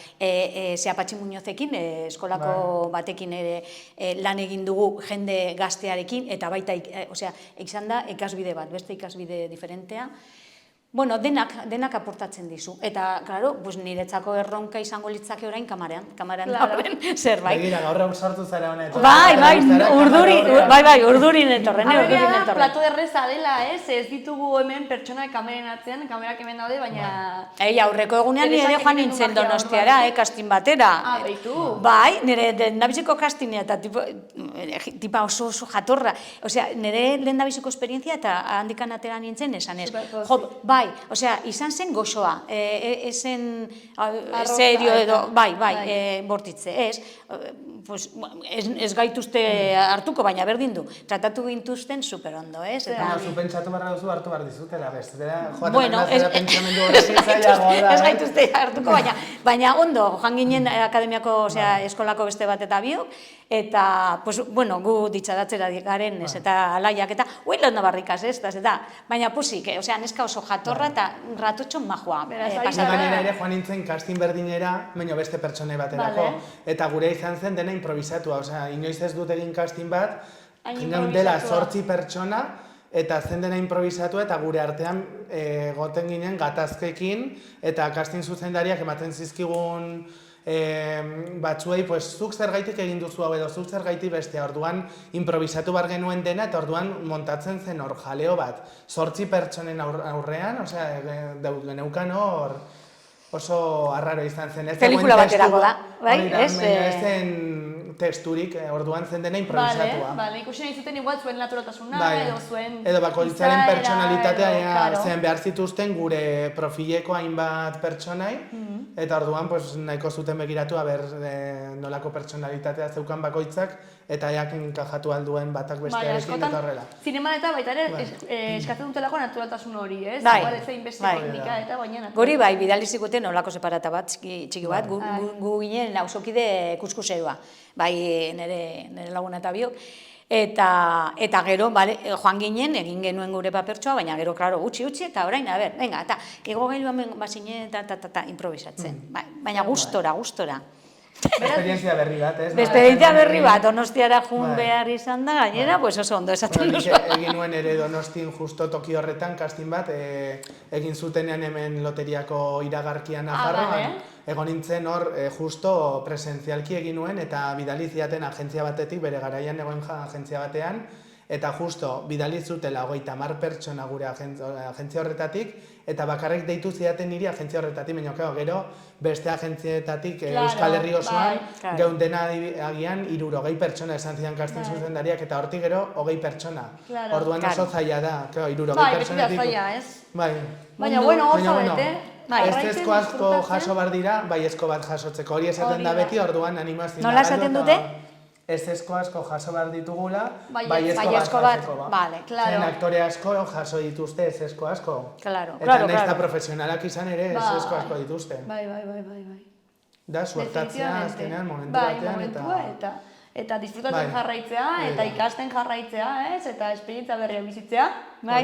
Patxi Muñozekin, eskolako batekin ere lan egin dugu jende gaztearekin, eta baita, osea, izan da ikasbide bat, beste ikasbide diferentea. Bueno, denak aportatzen dizu. Eta, klaro, niretzako erronka izango litzake orain kamarean dauden zerbait. Begira, gaur sartu zara honetan. Urdurin etorren. Plato erreza dela, ez ditugu hemen pertsonak kameren atzean, kamerak hemen daude, baina... Aurreko egunean nire joan nintzen Donostiara, kastin batera. Beitu. Bai, nire lehendabiziko kastinea eta tipa oso jatorra. Osea, nire lehendabiziko esperientzia eta handikan atera nintzen esanez. Bai, osea, izan zen goxoa, ezen serio edo, bai, bortitze, ez gaituzte hartuko, baina berdin du, tratatu gintuzten superondo, ez? Zu pentsatu barra duzu hartu behar dizutela, bestera, bueno, ez gaituzte hartuko, baina ondo, joan ginen akademiako, osea, eskolako beste bat eta biok, eta, bueno, gu ditxadatzera garen, ez, eta alaiak, eta, huilo nabarrikaz, ez, eta, baina pusik, osea, neska oso jatorra eta ratotxo majoa. Gainera ere joan nintzen kastin berdinera, baina beste pertsone baterako, eta gure izan zen dena improvisatua, osea, inoiz ez dut egin kastin bat, dela 8 pertsona, eta zen dena improvisatua, eta gure artean goten ginen gatazkekin, eta kastin zuzendariak ematen zizkigun batzuei, zuk zergaitik egin duzu hau edo, zuk zergaitik bestea, orduan improvisatu bar genuen dena, eta orduan montatzen zen hor jaleo bat, 8 pertsonen aurrean, osea, geneukan hor oso arraro izan zen. Pelikula baterako da, bai? Ez zen testurik, orduan zen dena improvisatua. Bale, ikusi nahi zuten igual zuen naturaltasuna, edo zuen... Edo bakoitzaren pertsonalitatea zen behar zituzten gure profileko hainbat pertsonai, eta orduan nahiko zuten begiratu nolako pertsonalitatea zeukan bakoitzak, eta jakin kajatu alduen batak bestearekin eta horrela. Zineman eta baita ere eskatzen dutelako naturaltasun hori, ez? Igual ez zein beste teknika eta baina... Gori bai, bidali ziguten olako separata bat, txiki bat, gu ginen lausokide kuskuserua, bai nire laguna eta biok, eta gero, joan ginen, egin genuen gure papertxoa, baina gero, klaro, utzi, eta orain, venga, eta ego gailuan bazinen eta improvisatzen, baina gustora. Esperientzia berri bat, ez? Esperientzia berri bat, Donostiara jun behar izan da, gainera, oso ondo esaten duzu. Egin nuen ere Donostin justo toki horretan, kastin bat, egin zutenean hemen loteriako iragarkian Nafarroan, egon nintzen hor justo presentzialki egin nuen, eta bidali ziaten agentzia batetik, bere garaian egoen agentzia batean, eta justo bidali zutela 30 pertsona gure agentzia horretatik, eta bakarrik deitu zidaten niri agentzia horretatik, baina gero beste agentzietatik Euskal Herri osoan geunden agian 60 pertsona esan zidan kastin zuzendariak, eta hortik gero 20 pertsona. Orduan oso zaila da, 60 pertsonetik. Bai, zaila, ez? Baina, bueno, oso bete. Ezko asko jaso behar dira, ezko bat jasotzeko. Hori esaten da beti, orduan animazioa. Nola esaten dute? Ezko asko jaso behar ditugula, ezko bat jasoko. Zen aktore asko jaso dituzte ezko asko. Claro. Eta nahiz eta profesionalak izan ere ezko asko dituzte. Bai. Da, suertatzea azkenean momentu batean. Eta disfrutatzen jarraitzea, eta ikasten jarraitzea, eta esperientzia berriak bizitzea. Bai.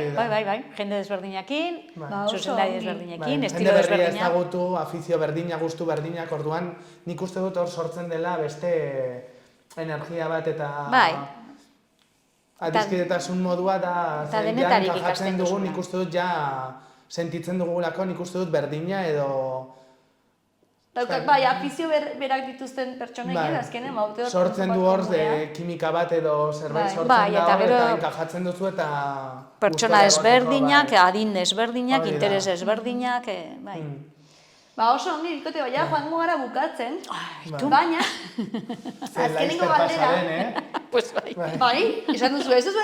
Jende desberdinakin, zuzendari desberdinekin, estilo desberdinak. Jende berria ezagutu, afizio berdina, gustu berdinak, orduan nik uste dut hor sortzen dela beste energia bat eta adizkidetasun modua da zen jatzen dugu, nik uste dut sentitzen dugulako, nik uste dut berdina edo Daukak, bai, afizio berak dituzten pertsonekin, azkenen, baute hor... Sortzen du hor, kimika bat edo zerbait sortzen da hor, eta enkajatzen duzu eta... Pertsona ezberdinak, adin ezberdinak, interes ezberdinak, bai. Ba, oso ongi, bikote, baina joango gara bukatzen, baina, azkenengo galdera... Pues bai. Bai, esan duzu, ez dut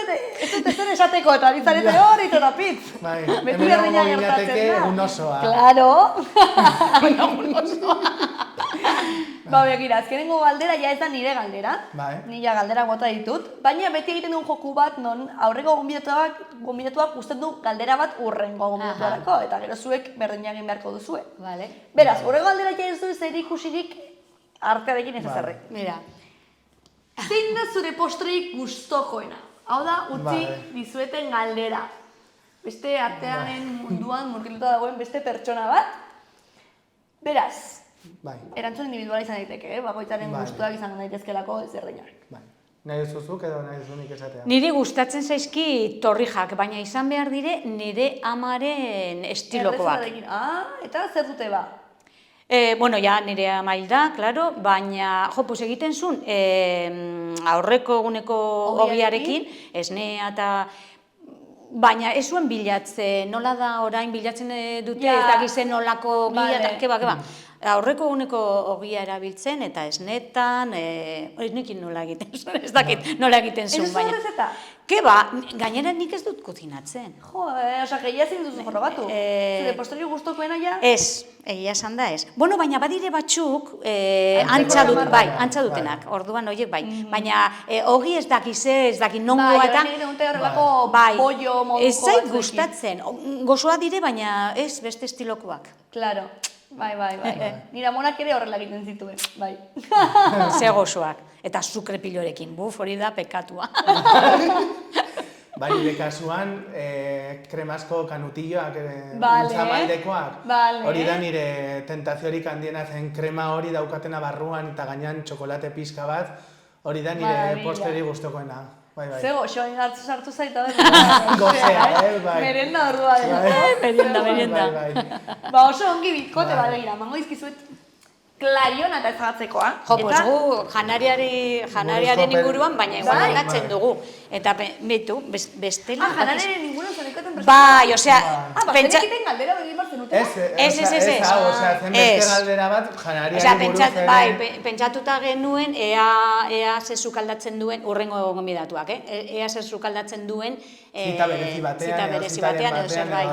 ezer esateko, eta bizarete hori, eta pitz. Bai, hemen egongo ginateke egun osoa. Claro. Egun osoa. Ba, begira, azkenengo galdera ja ez da nire galdera. Ni ja galdera bota ditut. Baina beti egiten duen joku bat, non aurreko gonbidatuak usten du galdera bat urrengo gonbidatuarako, eta gero zuek berdina egin beharko duzue. Beraz, aurreko galdera ja ez du zer ikusirik artearekin ez ezerrek. Mira. Zein da zure postreik gustokoena? Hau da, utzi dizueten galdera. Beste artearen munduan murgilduta dagoen beste pertsona bat. Beraz, erantzun individuala izan daiteke, bakoitzaren gustuak izan daitezkelako ezberdinak. Nahi duzuzuk edo nahi duzunik esatea? Niri gustatzen zaizki torrijak, baina izan behar dire nire amaren estilokoak. Eta zer dute ba? Bueno, ja nire amail da, klaro, baina, pues egiten zuen, aurreko eguneko ogiarekin, esnea eta... Baina ez zuen bilatzen, nola da orain bilatzen dute, ez dakizen nolako gila eta keba. Aurreko eguneko ogia erabiltzen eta esnetan, hori nekin nola egiten zuen, ez dakit nola egiten zuen, baina. Ez zuen Keba, gainera nik ez dut kozinatzen. Jo, osak, egia zein duzu jorrobatu. Zure posteri gustokoena ja? Ez, egia esan da ez. Bueno, baina badire batzuk, antza dutenak, orduan horiek bai. Baina ogi ez dakize, ez dakit nongoa eta... Bai, nire dute horrelako pollo moduko. Ez zait gustatzen, gozoa dire, baina ez beste estilokoak. Claro. Bai. Nire amonak ere horrela egiten zituen, bai. Ze gozoak. Eta sukre pilorekin, hori da pekatua. Bai, nire kasuan, kremazko kanutilloak, untzamaldekoak. Hori da nire tentaziorik handiena zen krema hori daukatena barruan eta gainean txokolate pixka bat. Hori da nire posteri gustokoena. Ze goxo, hartu sartu zaita da. Gozea, bai. Merenda ordua dela. Merienda. Ba oso ongi bikote bat egira, mango izkizuet klariona eta ezagatzeko, Jo, pues gu janariaren inguruan, baina igual aldatzen dugu. Eta betu, bestela... Janariaren inguruan zenikoten presentatzen? Bai, osea... Bazen egiten galdera begin bar zenuten? Ez. Zen beste galdera bat janariaren inguruan. Bai, pentsatuta genuen ea zezuk aldatzen duen, urrengo gonbidatuak, ea zezuk aldatzen duen... Zita berezi batean, edo zerbait.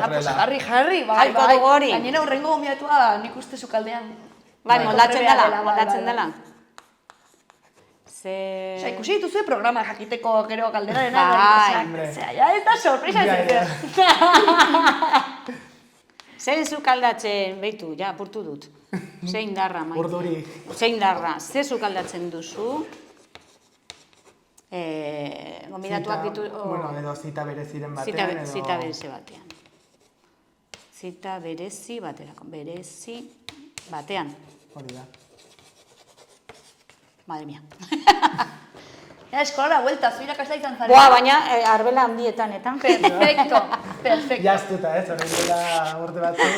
Jarri, bai. Gainera urrengo gonbidatua nik uste sukaldean. Bai, moldatzen dela. Osa, ikusi dituzue programa jakiteko gero galderarena. Bai. Ez da sorpresa ez. Zer zuk aldatzen, behitu, ja, apurtu dut. Zein darra, maite. Urduri. Zein darra, zer zuk aldatzen duzu. Gomidatuak ditu... Bueno, edo zita bereziren batean, edo... Zita berezi batean. Zita berezi baterako, berezi batean. Hori da. Madre mia. Eskolara vuelta, zu irakasla izan zaren. Boa, baina arbela handietan. Perfecto. Jaztuta, horrein dela urte batzu.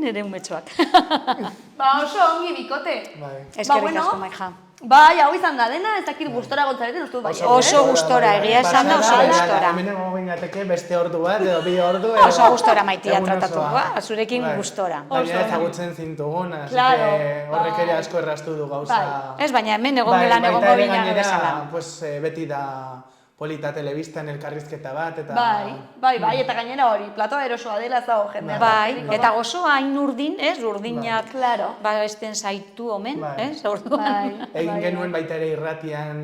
Nire umetxoak. Ba, oso ongi bikote. Eskerrik asko, Maija. Bai, hau izan da dena, ez dakit gustora gontzareten, uste dut bai. Oso gustora, egia esan da oso gustora. Hemen egon gainateke beste ordu bat, edo bi ordu. Oso gustora maitia tratatu, zurekin gustora. Baina ezagutzen zintugun, horrek ere asko erraztu du gauza. Ez, baina hemen egon gelan egon gobina bezala. Beti da polita telebistan elkarrizketa bat, eta... Bai, eta gainera hori, platoa erosoa dela ez dago jendea. Bai, eta gozoa hain urdin, urdinak esten zaitu omen, ez? Egin genuen baita ere irratian,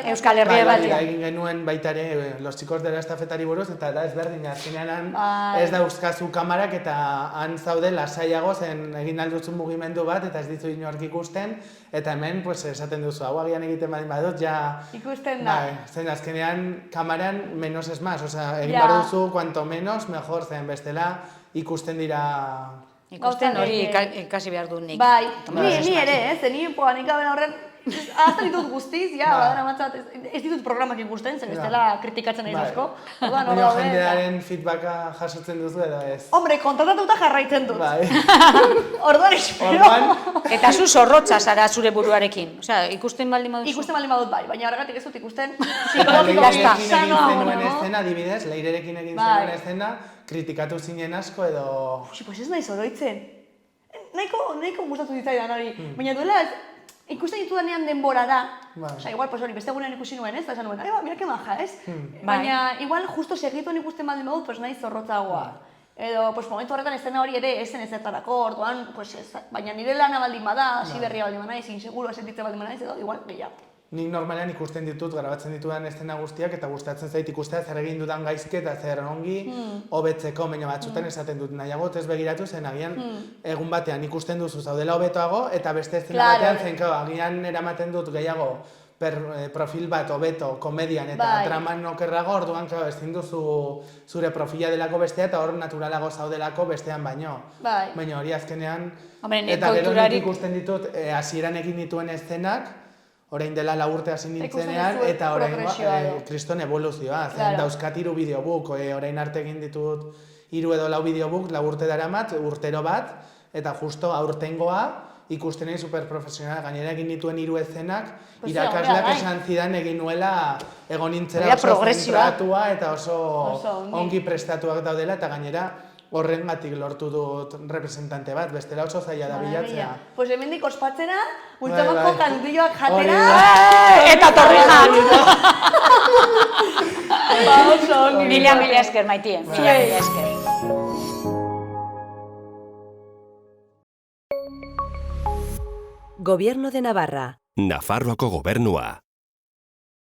Euskal Herria batean. Egin genuen baita ere los chicos de la estafetari buruz, eta da ezberdin, azkenean ez dauzkazu kamarak, eta han zaude lasaiago zen egin alduzun mugimendu bat, eta ez dizu inork ikusten, eta hemen esaten duzu, hau agian egiten badin badut, ja... Ikusten da. Zen azkenean kamaran menos es más, egin behar duzu, cuanto menos, mejor zen bestela ikusten dira... Ikusten hori ikasi behar du nik. Bai, ni ere, ni poanik aben horren Ahazten ditut guztiz, badara matzat, ez ditut programak ikusten, zen bestela kritikatzen nahi asko. Baina jendearen feedbacka jasotzen duzu edo ez? Hombre, kontratatuta jarraitzen dut. Orduan espero. Eta zu zorrotza zara zure buruarekin. Osea, ikusten baldin baduzu? Ikusten baldin badut bai, baina horregatik ez dut ikusten psikologikoki sanoa. Leirerekin egin zenuen eszena, kritikatu zinen asko edo... Pues ez nahi zoroitzen. Nahiko gustatu ditzaidan hori. Baina duela, ikusten ditudanean denbora da. Osa, igual, pues hori, beste egunean ikusi nuen, ez? Da esan nuen, mira que maja, ez? Baina, igual, justo segituen ikusten baldin badut, pues nahi zorrotzagoa. Edo, pues momentu horretan eszena hori ere esen ezertarako, orduan, pues ez, baina nire lana baldin bada, hasi berria baldin bada, ezin seguro esentitzen baldin bada, edo, igual, gehiago. Nik normalean ikusten ditut, grabatzen ditudan eszena guztiak, eta gustatzen zait ikustea zer egin dudan gaizke eta zer ongi hobetzeko, baina batzutan esaten dut nahiago, ez begiratu zen, agian egun batean ikusten duzu zaudela hobetoago, eta beste eszena batean zen, agian eramaten dut gehiago profil bat hobeto komedian eta traman okerrago, orduan ezin duzu zure profila delako bestea eta hor naturalago zaudelako bestean baino. Baina hori azkenean, eta gero nik ikusten ditut hasieran egin dituen eszenak, orain dela 4 urte hasi nintzenean, eta orain kriston evoluzioa. Zen dauzkat 3 bideobook, orain arte egin ditut 3 edo 4 bideobook, 4 urte daramat, urtero bat, eta justo aurtengoa ikusten egin superprofesional, gainera egin dituen 3 eszenak, irakasleak esan zidan egin nuela egon nintzera oso zentratua eta oso ongi prestatuak daudela, eta gainera horrengatik lortu dut representante bat, bestela oso zaila da bilatzea. Pues hemendik ospatzera, ultimako kandilloak jatera, eta torrijak! Mila esker, Maitien. Mila esker. Gobierno de Navarra. Nafarroako gobernua.